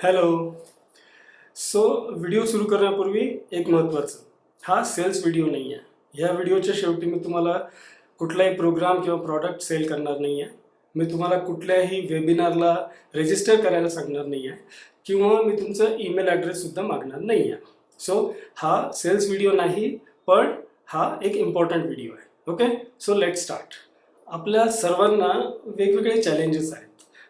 Hello. Video सुरू करण्यापूर्वी एक महत्त्वाचं, हा सेल्स व्हिडिओ नाही आहे. ह्या व्हिडिओच्या शेवटी मी तुम्हाला कुठलाही प्रोग्राम किंवा प्रॉडक्ट सेल करणार नाही आहे. मी तुम्हाला कुठल्याही वेबिनारला रजिस्टर करायला सांगणार नाही आहे किंवा मी तुमचा ईमेल ॲड्रेससुद्धा मागणार नाही आहे. हा सेल्स व्हिडिओ नाही, पण हा एक इम्पॉर्टंट व्हिडिओ आहे. Okay, let start. आपल्या सर्वांना वेगवेगळे चॅलेंजेस आहेत.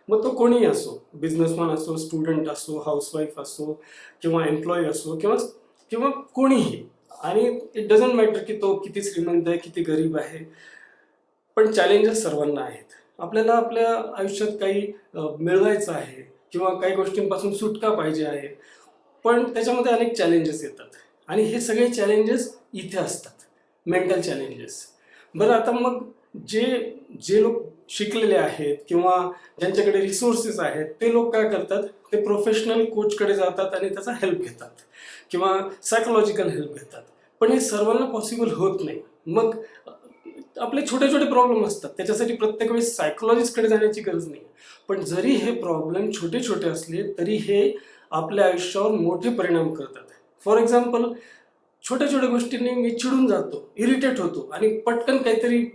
मग तो कोणीही असो, बिझनेसमॅन असो, स्टुडंट असो, हाऊसवाईफ असो किंवा एम्प्लॉई असो किंवा किंवा कोणीही. आणि इट डझंट मॅटर की तो किती श्रीमंत आहे, किती गरीब आहे, पण चॅलेंजेस सर्वांना आहेत. आपल्याला आपल्या आयुष्यात काही मिळवायचं आहे किंवा काही गोष्टींपासून सुटका पाहिजे आहे, पण त्याच्यामध्ये अनेक चॅलेंजेस येतात आणि हे सगळे चॅलेंजेस इथे असतात, मेंटल चॅलेंजेस. बरं, आता मग जे जे लोक शिकलेले आहेत किंवा ज्यांच्याकडे रिसोर्सेस आहेत ते लोक काय करतात, ते प्रोफेशनल कोचकडे जातात आणि त्याचा हेल्प घेतात किंवा सायकोलॉजिकल हेल्प घेतात. पण हे सर्वांना पॉसिबल होत नाही. मग आपले छोटे छोटे प्रॉब्लेम असतात, त्याच्यासाठी प्रत्येक वेळेस सायकोलॉजिस्टकडे जाण्याची गरज नाही. पण जरी हे प्रॉब्लेम छोटे छोटे असले तरी हे आपल्या आयुष्यावर मोठे परिणाम करतात. फॉर एक्झाम्पल, छोट्या छोट्या गोष्टींनी मी चिडून जातो, इरिटेट होतो आणि पटकन काहीतरी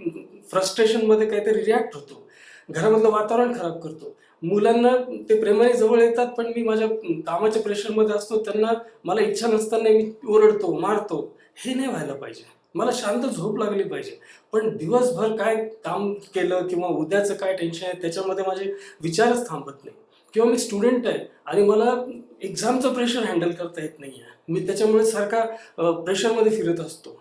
फ्रस्ट्रेशनमध्ये काहीतरी रिॲक्ट होतो, घरामधलं वातावरण खराब करतो. मुलांना ते प्रेमाने जवळ येतात, पण मी माझ्या कामाच्या प्रेशरमध्ये असतो, त्यांना मला इच्छा नसताना मी ओरडतो, मारतो. हे नाही व्हायला पाहिजे. मला शांत झोप लागली पाहिजे, पण दिवसभर काय काम केलं किंवा उद्याचं काय टेन्शन आहे त्याच्यामध्ये माझे विचारच थांबत नाही. किंवा मी स्टुडंट आहे आणि मला एक्झामचं प्रेशर हँडल करता येत नाही आहे, मी त्याच्यामुळे सारखा प्रेशरमध्ये फिरत असतो.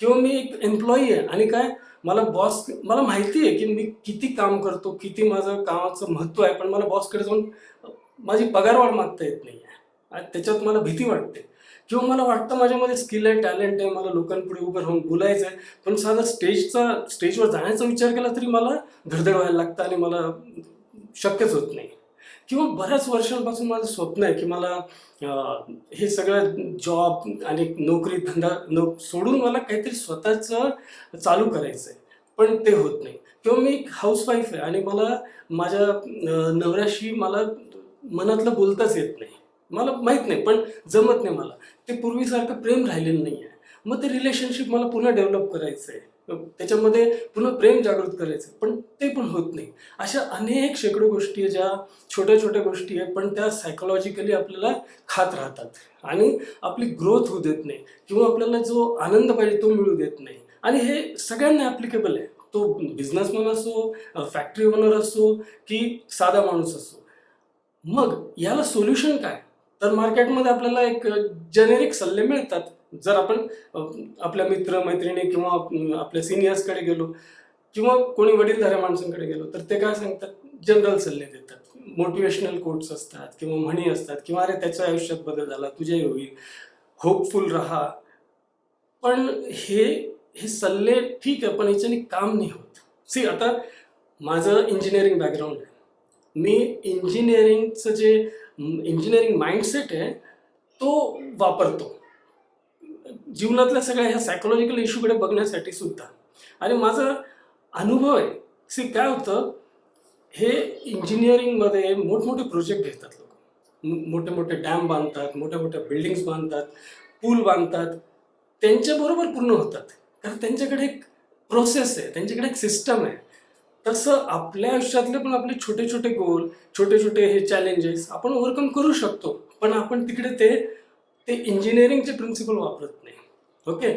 किंवा मी एक एम्प्लॉई आहे आणि काय, मला माहिती आहे की मी किती काम करतो, किती माझं कामाचं महत्त्व आहे, पण मला बॉसकडे जाऊन माझी पगारवाढ मागता येत नाही आहे आणि त्याच्यात मला भीती वाटते. किंवा मला वाटतं माझ्यामध्ये स्किल आहे, टॅलेंट आहे, मला लोकांपुढे उभं राहून बोलायचं आहे, पण साधा स्टेजवर जाण्याचा विचार केला तरी मला धडधड व्हायला लागतं आणि मला शक्यच होत नाही. किंवा बऱ्याच वर्षांपासून माझं स्वप्न आहे की मला हे सगळं जॉब आणि नोकरी धंदा सोडून मला काहीतरी स्वतःचं चालू करायचं आहे, पण ते होत नाही. किंवा मी एक हाऊसवाईफ आहे आणि मला माझ्या नवऱ्याशी मला मनातलं बोलताच येत नाही. मला माहीत नाही, पण जमत नाही मला. ते पूर्वीसारखं प्रेम राहिलेलं नाही आहे. मग ते रिलेशनशिप मला पुन्हा डेव्हलप करायचं आहे, त्याच्यामध्ये पुन्हा प्रेम जागृत करायचं आहे, पण ते पण होत नाही. अशा अनेक शेकडो गोष्टी आहे, ज्या छोट्या छोट्या गोष्टी आहे, पण त्या सायकोलॉजिकली आपल्याला खात राहतात आणि आपली ग्रोथ होऊ देत नाही किंवा आपल्याला जो आनंद पाहिजे तो मिळू देत नाही. आणि हे सगळ्यांना ॲप्लिकेबल आहे. तो बिझनेसमॅन असो, फॅक्टरी ओनर असो की साधा माणूस असो. मग याला सोल्युशन काय? तर मार्केटमध्ये आपल्याला एक जेनेरिक सल्ले मिळतात. जर आपण आपल्या मित्र मैत्रिणी किंवा आपल्या सिनियर्सकडे गेलो किंवा कोणी वडीलधाऱ्या माणसांकडे गेलो तर ते काय सांगतात, जनरल सल्ले देतात. मोटिवेशनल कोट्स असतात किंवा म्हणी असतात किंवा अरे त्याच्या आयुष्यात बदल झाला, तुझ्याही होईल, होपफुल राहा. पण हे सल्ले ठीक आहे, पण याच्याने काम नाही होत. आता माझं इंजिनिअरिंग बॅकग्राऊंड आहे. मी इंजिनिअरिंगचं जे इंजिनिअरिंग माइंडसेट आहे तो वापरतो जीवनातल्या सगळ्या ह्या सायकोलॉजिकल इश्यूकडे बघण्यासाठी सुद्धा. आणि माझा अनुभव आहे. काय होतं, हे इंजिनिअरिंगमध्ये मोठमोठे प्रोजेक्ट घेतात लोक, मोठे मोठे डॅम बांधतात, मोठ्या मोठ्या बिल्डिंग्स बांधतात, पूल बांधतात. त्यांच्याबरोबर पूर्ण होतात कारण त्यांच्याकडे एक प्रोसेस आहे, त्यांच्याकडे एक सिस्टम आहे. तसं आपल्या आयुष्यातले पण आपले छोटे छोटे गोल, छोटे छोटे हे चॅलेंजेस आपण ओव्हरकम करू शकतो, पण आपण तिकडे ते इंजिनिअरिंगचे प्रिन्सिपल वापरत नाही. ओके,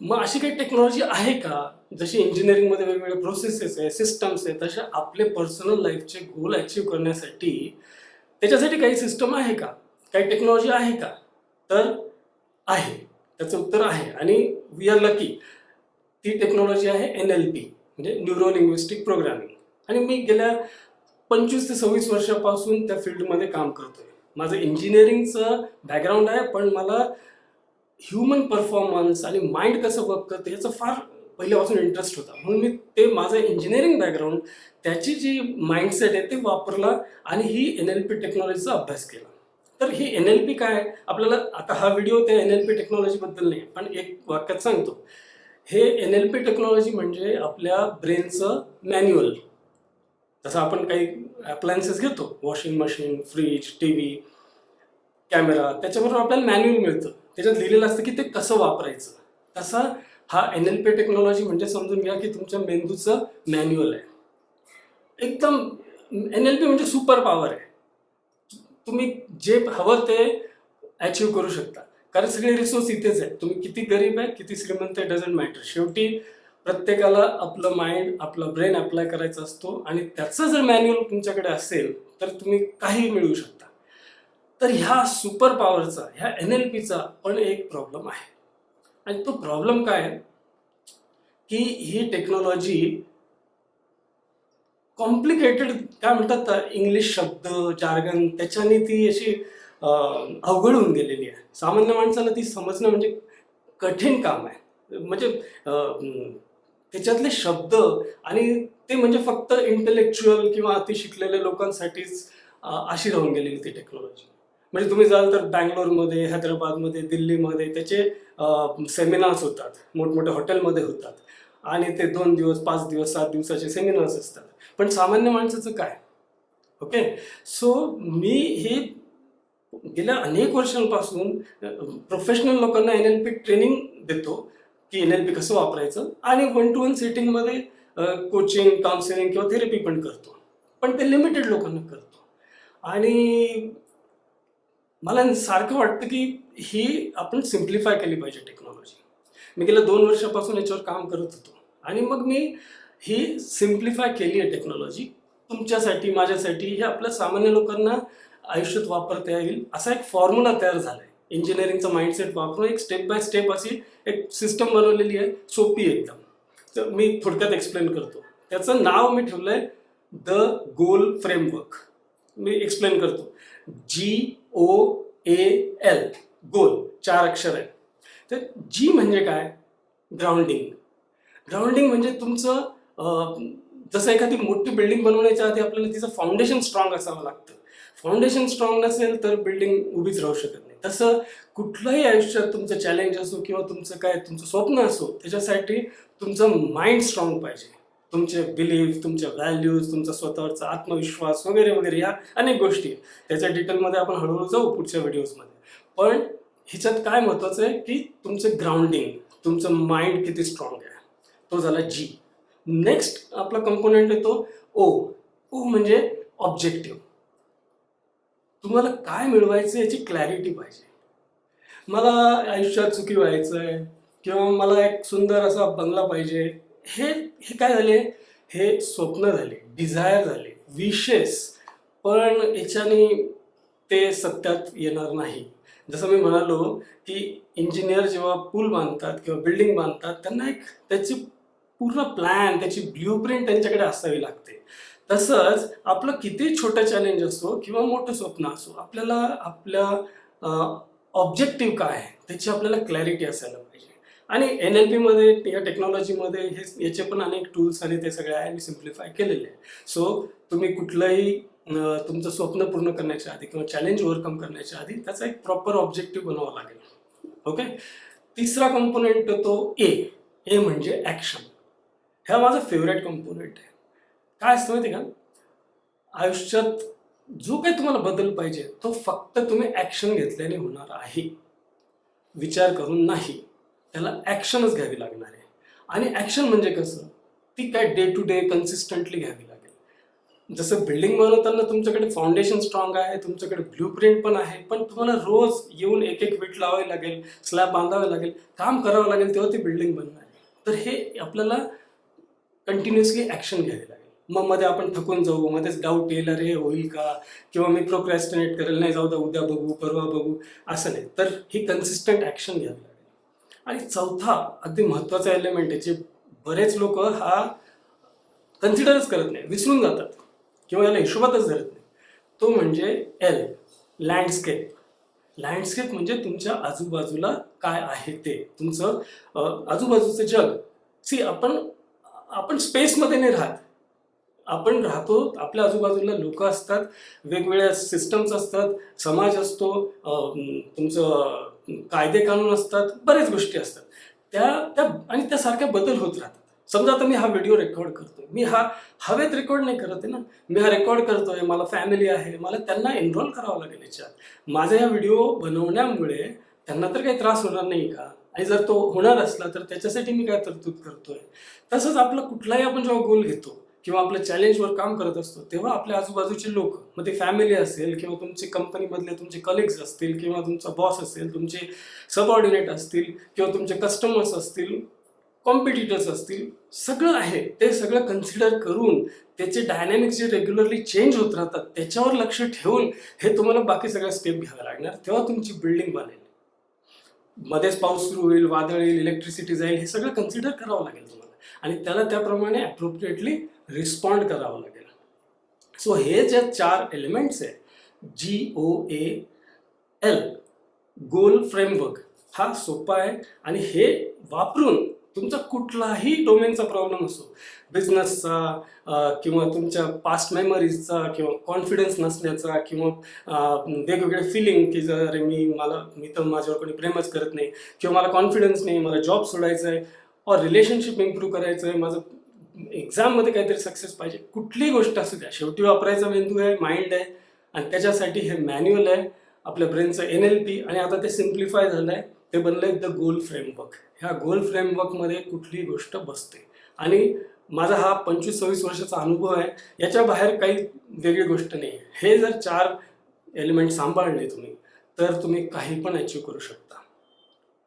मग अशी काही टेक्नॉलॉजी आहे का? जशी इंजिनिअरिंगमध्ये वेगवेगळे प्रोसेसेस आहे, सिस्टम्स आहे, तशा आपले पर्सनल लाईफचे गोल अचीव्ह करण्यासाठी त्याच्यासाठी काही सिस्टम आहे का, काही टेक्नॉलॉजी आहे का? तर आहे, त्याचं उत्तर आहे. आणि वी आर लकी. ती टेक्नॉलॉजी आहे NLP, म्हणजे न्यूरो लिंग्विस्टिक प्रोग्रामिंग. आणि मी गेल्या 25 ते 26 वर्षापासून त्या फील्डमध्ये काम करतोय. माझं इंजिनिअरिंगचं बॅकग्राऊंड आहे, पण मला ह्युमन परफॉर्मन्स आणि माइंड कसं वर्क करतं ह्याचं फार पहिल्यापासून इंटरेस्ट होता. म्हणून मी ते माझं इंजिनिअरिंग बॅकग्राऊंड, त्याची जी माइंडसेट आहे ते वापरला आणि ही NLP टेक्नॉलॉजीचा अभ्यास केला. तर ही NLP काय, आपल्याला आता हा व्हिडिओ त्या NLP टेक्नॉलॉजीबद्दल नाही, पण एक वाक्यात सांगतो. हे NLP टेक्नॉलॉजी म्हणजे आपल्या ब्रेनचं मॅन्युअल. जसं आपण काही अप्लायन्सेस घेतो, washing machine, fridge, TV, camera, त्याच्याबरोबर आपल्याला मॅन्युअल मिळतं, त्याच्यात लिहिलेलं असतं की ते कसं वापरायचं. तसा हा NLP टेक्नॉलॉजी म्हणजे समजून घ्या की तुमच्या मेंदूचं मॅन्युअल आहे. एकदम NLP म्हणजे सुपर पॉवर आहे. तुम्ही जे हवं ते अचीव करू शकता, कारण सगळे रिसोर्स इथेच आहेत. तुम्ही किती गरीब आहे, किती श्रीमंत आहे, डझंट मॅटर. शेवटी प्रत्येकाला आपलं माइंड, आपला ब्रेन अप्लाय करायचा असतो, आणि त्याचं जर मॅन्युअल तुमच्याकडे असेल तर तुम्ही काही मिळवू शकता. तर ह्या सुपर पॉवरचा, ह्या NLPचा पण एक प्रॉब्लेम आहे, आणि तो प्रॉब्लेम काय आहे की ही टेक्नॉलॉजी कॉम्प्लिकेटेड, काय म्हणतात इंग्लिश शब्द जार्गन, त्याच्याने ती अशी अवघड होऊन गेलेली आहे. सामान्य माणसाला ती समजणं म्हणजे कठीण काम आहे. म्हणजे त्याच्यातले शब्द, आणि ते म्हणजे फक्त इंटेलेक्च्युअल किंवा अति शिकलेल्या लोकांसाठीच अशी राहून गेलेली ती टेक्नॉलॉजी. म्हणजे तुम्ही जाल तर बँगलोरमध्ये, हैदराबादमध्ये, दिल्लीमध्ये त्याचे सेमिनार्स होतात, मोठमोठ्या हॉटेलमध्ये होतात, आणि ते 2 दिवस, 5 दिवस, 7 दिवसाचे सेमिनार्स असतात. पण सामान्य माणसाचं काय? ओके, सो मी हे गेल्या अनेक वर्षांपासून प्रोफेशनल लोकांना NLP ट्रेनिंग देतो की NLP कसं वापरायचं, आणि 1-to-1 सेटिंगमध्ये कोचिंग, काउन्सिलिंग किंवा थेरपी पण करतो. पण ते लिमिटेड लोकांना करतो, आणि मला सारखं वाटतं की ही आपण सिम्प्लिफाय केली पाहिजे टेक्नॉलॉजी. मी गेल्या 2 वर्षापासून याच्यावर काम करत होतो, आणि मग मी ही सिम्प्लिफाय केली आहे टेक्नॉलॉजी तुमच्यासाठी, माझ्यासाठी. हे आपल्या सामान्य लोकांना आयुष्यात वापरता येईल असा एक फॉर्म्युला तयार झाला आहे. इंजिनिअरिंगचा माइंडसेट वापरून एक स्टेप बाय स्टेप अशी एक सिस्टम बनवलेली आहे, सोपी एकदम. तर मी थोडक्यात एक्सप्लेन करतो. त्याचं नाव मी ठेवलं आहे the goal framework. Me explain करतो. GOAL, गोल, 4 अक्षर आहे. तर G म्हणजे काय? ग्राउंडिंग. ग्राउंडिंग म्हणजे तुमचं जसं एखादी मोठी बिल्डिंग बनवण्याच्या आधी आपल्याला तिचं फाउंडेशन स्ट्रॉंग असावं लागतं. फाउंडेशन स्ट्रॉंग नसेल तर बिल्डिंग उभीच राहू शकत नाही. तसं कुठलंही आयुष्यात तुमचं चॅलेंज असो किंवा तुमचं स्वप्न असो, त्याच्यासाठी तुमचं माइंड स्ट्रॉंग पाहिजे. तुमचे बिलीफ, तुमच्या व्हॅल्यूज, तुमचा स्वतःवरचा आत्मविश्वास वगैरे वगैरे, ह्या अनेक गोष्टी. त्याच्या डिटेलमध्ये आपण हळूहळू जाऊ पुढच्या व्हिडिओजमध्ये. पण ह्याच्यात काय महत्त्वाचं आहे की तुमचं ग्राउंडिंग, तुमचं माइंड किती स्ट्रॉंग आहे, तो झाला G. नेक्स्ट आपला कंपोनेंट येतो O. म्हणजे ऑब्जेक्टिव्ह. तुम्हाला काय मिळवायचं याची क्लॅरिटी पाहिजे. मला आयुष्यात सुखी व्हायचं आहे, किंवा मला एक सुंदर असा बंगला पाहिजे, हे हे काय झाले? हे स्वप्न झाले, डिझायर झाले, विशेस. पण याच्याने ते सत्यात येणार नाही. जसं मी म्हणालो की इंजिनियर जेव्हा पूल बांधतात किंवा बिल्डिंग बांधतात, त्यांना एक त्याची पूर्ण प्लॅन, त्याची ब्ल्यूप्रिंट त्यांच्याकडे असावी लागते. तसंच आपलं किती छोटं चॅलेंज असो किंवा मोठं स्वप्न असो, आपल्याला आपल्या ऑब्जेक्टिव्ह काय आहे त्याची आपल्याला क्लॅरिटी असायला पाहिजे. आणि NLPमध्ये, या टेक्नॉलॉजीमध्ये याचे पण अनेक टूल्स आणि ते सगळे आहे, मी सिम्प्लिफाय केलेले आहे. सो तुम्ही कुठलंही तुमचं स्वप्न पूर्ण करण्याच्या आधी किंवा चॅलेंज ओव्हरकम करण्याच्या आधी त्याचा एक प्रॉपर ऑब्जेक्टिव्ह बनवावा लागेल. ओके, तिसरा कंपोनेंट तो ए म्हणजे ॲक्शन. हा माझा फेवरेट कंपोनेंट आहे. काय असतं माहिती का? आयुष्यात जो काही तुम्हाला बदल पाहिजे तो फक्त तुम्ही ॲक्शन घेतल्याने होणार आहे, विचार करून नाही. त्याला ॲक्शनच घ्यावी लागणार आहे. आणि ॲक्शन म्हणजे कसं? ती काय डे टू डे कन्सिस्टंटली घ्यावी लागेल. जसं बिल्डिंग बनवताना तुमच्याकडे फाउंडेशन स्ट्रॉंग आहे, तुमच्याकडे ब्ल्यूप्रिंट पण आहे, पण तुम्हाला रोज येऊन एक एक विट लावावी लागेल, स्लॅब बांधावे लागेल, काम करावं लागेल, तेव्हा ती बिल्डिंग बनणार आहे. तर हे आपल्याला कंटिन्युअसली ॲक्शन घ्यावी लागेल. मग मध्ये आपण थकून जाऊ, मध्येच डाऊट येईल, अरे होईल का, किंवा मी प्रोक्रॅस्टिनेट करेल, नाही जाऊ द्या, उद्या बघू, परवा बघू, असं नाही. तर ही कन्सिस्टंट ॲक्शन घ्यावी लागेल. आणि चौथा अगदी महत्त्वाचा एलिमेंट आहे, जे बरेच लोक हा कन्सिडरच करत नाही, विसरून जातात किंवा याला हिशोबातच धरत नाही, तो म्हणजे L, लँडस्केप. लँडस्केप म्हणजे तुमच्या आजूबाजूला काय आहे ते, तुमचं आजूबाजूचं जग. सी, आपण स्पेसमध्ये नाही राहत, आपण राहतो, आपल्या आजूबाजूला लोक असतात, वेगवेगळ्या सिस्टम्स असतात, समाज असतो, तुमचं कायदे कानून असतात, बऱ्याच गोष्टी असतात. त्या त्या आणि त्यासारख्या बदल होत राहतात. समजा आता मी हा व्हिडिओ रेकॉर्ड करतोय, मी हा हवेत रेकॉर्ड नाही करत आहे ना, मी हा रेकॉर्ड करतोय, मला फॅमिली आहे, मला त्यांना एनरोल करावं लागेल याच्यात. माझा या व्हिडिओ बनवण्यामुळे त्यांना तर काही त्रास होणार नाही का? आणि जर तो होणार असला तर त्याच्यासाठी मी काय तरतूद करतोय. तसंच आपलं कुठलाही आपण जेव्हा गोल घेतो किंवा आपल्या चॅलेंजवर काम करत असतो तेव्हा आपल्या आजूबाजूचे लोक, मग ते फॅमिली असेल किंवा तुमचे कंपनीमधले तुमचे कलिग्स असतील किंवा तुमचा बॉस असेल, तुमचे सबऑर्डिनेट असतील किंवा तुमचे कस्टमर्स असतील, कॉम्पिटिटर्स असतील, सगळं आहे ते सगळं कन्सिडर करून त्याचे डायनॅमिक्स जे रेग्युलरली चेंज होत राहतात त्याच्यावर लक्ष ठेवून हे तुम्हाला बाकी सगळ्या स्टेप घ्याव्या लागणार, तेव्हा तुमची बिल्डिंग बनेल. मध्येच पाऊस सुरू होईल, वादळ येईल, इलेक्ट्रिसिटी जाईल, हे सगळं कन्सिडर करावं लागेल तुम्हाला आणि त्याला त्याप्रमाणे अप्रोप्रिएटली रिस्पॉन्ड करावं लागेल. सो हे जे 4 एलिमेंट्स आहे, GOAL, गोल फ्रेमवर्क, हा सोपा आहे आणि हे वापरून तुमचा कुठलाही डोमेनचा प्रॉब्लेम असो, बिझनेसचा किंवा तुमच्या पास्ट मेमरीजचा किंवा कॉन्फिडन्स नसण्याचा किंवा वेगवेगळे फिलिंग की जर मी तर माझ्यावर कोणी प्रेमच करत नाही किंवा मला कॉन्फिडन्स नाही, मला जॉब सोडायचा आहे और रिलेशनशिप इम्प्रूव्ह करायचं आहे, माझं एक्झाममध्ये काहीतरी सक्सेस पाहिजे, कुठलीही गोष्ट असू द्या, शेवटी वापरायचा मेंदू आहे, माइंड आहे आणि त्याच्यासाठी हे मॅन्युअल आहे आपल्या ब्रेनचं NLP आणि आता ते सिम्प्लिफाय झालं आहे, ते बनलं आहे द गोल फ्रेमवर्क. ह्या गोल फ्रेमवर्कमध्ये कुठलीही गोष्ट बसते आणि माझा हा 25-26 वर्षाचा अनुभव आहे, याच्या बाहेर काही वेगळी गोष्ट नाही आहे. हे जर 4 एलिमेंट सांभाळले तुम्ही तर तुम्ही काही पण अचीव करू शकता.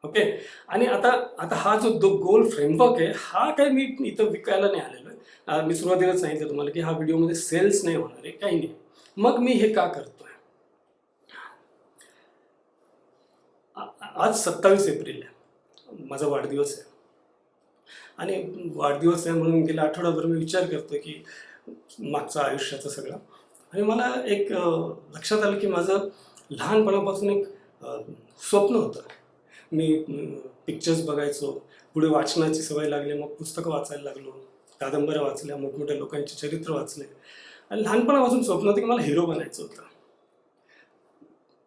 ओके. आणि आता हा जो गोल फ्रेमवर्क आहे हा काय मी इथं विकायला नाही आलेलो आहे. मी सुरुवातीलाच सांगितलं तुम्हाला की हा व्हिडिओमध्ये सेल्स नाही होणार आहे, काही नाही. मग मी हे का करतोय? आज 27 एप्रिल आहे, माझा वाढदिवस आहे आणि वाढदिवस आहे म्हणून गेल्या आठवडाभर मी विचार करतोय की मागचा आयुष्याचा सगळा, आणि मला एक लक्षात आलं की माझं लहानपणापासून एक स्वप्न होतं. मी पिक्चर्स बघायचो, पुढे वाचनाची सवय लागली, मग पुस्तकं वाचायला लागलो, कादंबऱ्या वाचल्या, मोठमोठ्या लोकांचे चरित्र वाचले आणि लहानपणापासून स्वप्न होतं की मला हिरो बनायचं होतं.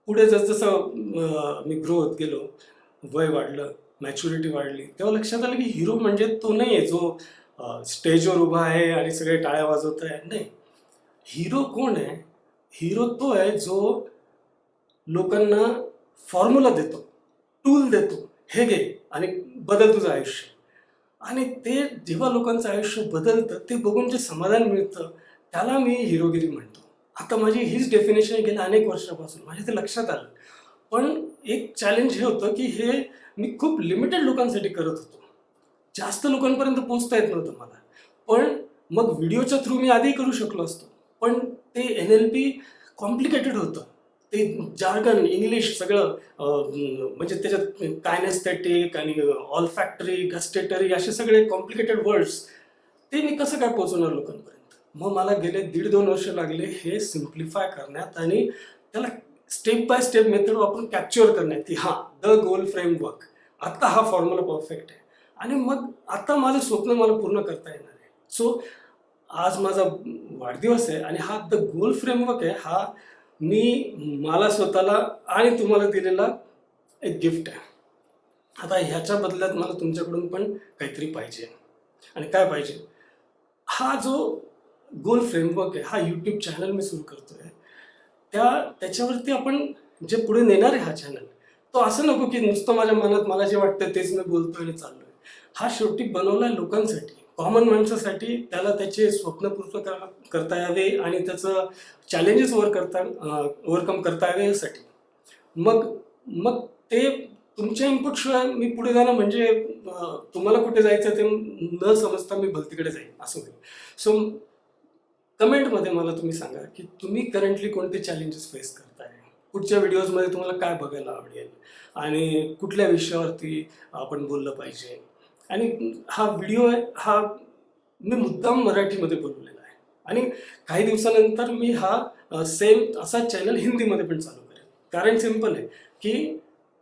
पुढे जसजसं मी ग्रो होत गेलो, वय वाढलं, मॅच्युरिटी वाढली, तेव्हा लक्षात आलं की हिरो म्हणजे तो नाही आहे जो स्टेजवर उभा आहे आणि सगळे टाळ्या वाजवत आहे. नाही, हिरो कोण आहे? हिरो तो आहे जो लोकांना फॉर्म्युला देतो, टूल देतो, हे घे आणि बदल तुझं आयुष्य. आणि ते जेव्हा लोकांचं आयुष्य बदलतं ते बघून जे समाधान मिळतं त्याला मी हिरोगिरी म्हणतो. आता माझी हीच डेफिनेशन आहे गेल्या अनेक वर्षापासून, माझ्या ते लक्षात आलं. पण एक चॅलेंज हे होतं की हे मी खूप लिमिटेड लोकांसाठी करत होतो, जास्त लोकांपर्यंत पोहोचता येत नव्हतं मला. पण मग व्हिडिओच्या थ्रू मी आधी करू शकलो असतो, पण ते NLP कॉम्प्लिकेटेड होतं, ते जार्गन इंग्लिश सगळं म्हणजे त्याच्यात कायनेस्थेटिक आणि ऑलफॅक्टरी, गस्टेटरी असे सगळे कॉम्प्लिकेटेड वर्ड्स, ते मी कसं काय पोहोचवणार लोकांपर्यंत? मग मला गेले 1.5-2 वर्ष लागले हे सिम्प्लिफाय करण्यात आणि त्याला स्टेप बाय स्टेप मेथड वापरून कॅप्चर करण्यात की हां, द गोल फ्रेमवर्क, आता हा फॉर्म्युला परफेक्ट आहे आणि मग आता माझं स्वप्न मला पूर्ण करता येणार आहे. सो आज माझा वाढदिवस आहे आणि हा द गोल फ्रेमवर्क आहे, हा मी मला स्वतःला आणि तुम्हाला दिलेला एक गिफ्ट आहे. आता ह्याच्या बदल्यात मला तुमच्याकडून पण काहीतरी पाहिजे. आणि काय पाहिजे? हा जो गोल फ्रेमवर्क आहे, हा यूट्यूब चॅनल मी सुरू करतोय, त्याच्यावरती आपण जे पुढे नेणार आहे हा चॅनल, तो असं नको की नुसतं माझ्या मनात मला जे वाटतं तेच मी बोलतोय आणि चाललोय. हा शेवटी बनवला लोकांसाठी, कॉमन माणसासाठी, त्याला त्याचे स्वप्न पूर्ण करता यावे आणि त्याचं चॅलेंजेस ओव्हरकम करता यावे यासाठी. मग ते तुमच्या इनपुटशिवाय मी पुढे जाणं म्हणजे तुम्हाला कुठे जायचं ते न समजता मी भलतीकडे जाईन असं होईल. सो कमेंटमध्ये मला तुम्ही सांगा की तुम्ही करंटली कोणते चॅलेंजेस फेस करताय, पुढच्या व्हिडिओजमध्ये तुम्हाला काय बघायला आवडेल आणि कुठल्या विषयावरती आपण बोललं पाहिजे. आणि हा व्हिडिओ आहे, हा मी मुद्दाम मराठीमध्ये बनवलेला आहे आणि काही दिवसानंतर मी हा सेम असा चॅनल हिंदीमध्ये पण चालू करेन. कारण सिम्पल आहे की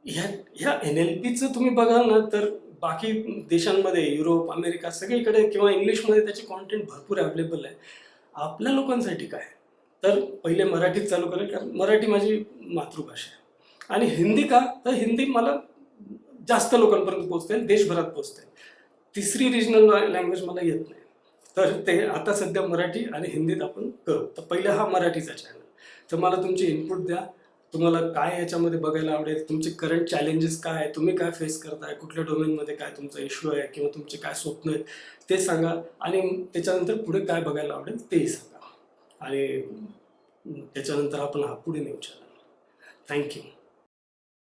ह्या NLPचं तुम्ही बघाल ना तर बाकी देशांमध्ये, युरोप, अमेरिका सगळीकडे किंवा इंग्लिशमध्ये त्याचे कॉन्टेंट भरपूर अवेलेबल आहे. आपल्या लोकांसाठी काय? तर पहिले मराठीत चालू करेल, कारण मराठी माझी मातृभाषा आहे. आणि हिंदी का? तर हिंदी मला जास्त लोकांपर्यंत पोहोचता येईल, देशभरात पोहोचता येईल. तिसरी रिजनल लँग्वेज मला येत नाही, तर ते आता सध्या मराठी आणि हिंदीत आपण करू. तर पहिलं हा मराठीचा चॅनल. तर मला तुमचे इनपुट द्या. तुम्हाला काय याच्यामध्ये बघायला आवडेल, तुमचे करंट चॅलेंजेस काय आहे, तुम्ही काय फेस करताय, कुठल्या डोमेनमध्ये काय तुमचा इश्यू आहे किंवा तुमचे काय स्वप्न आहेत ते सांगा. आणि त्याच्यानंतर पुढे काय बघायला आवडेल तेही सांगा. आणि त्याच्यानंतर आपण हा पुढे नेऊ चॅनल. थँक्यू.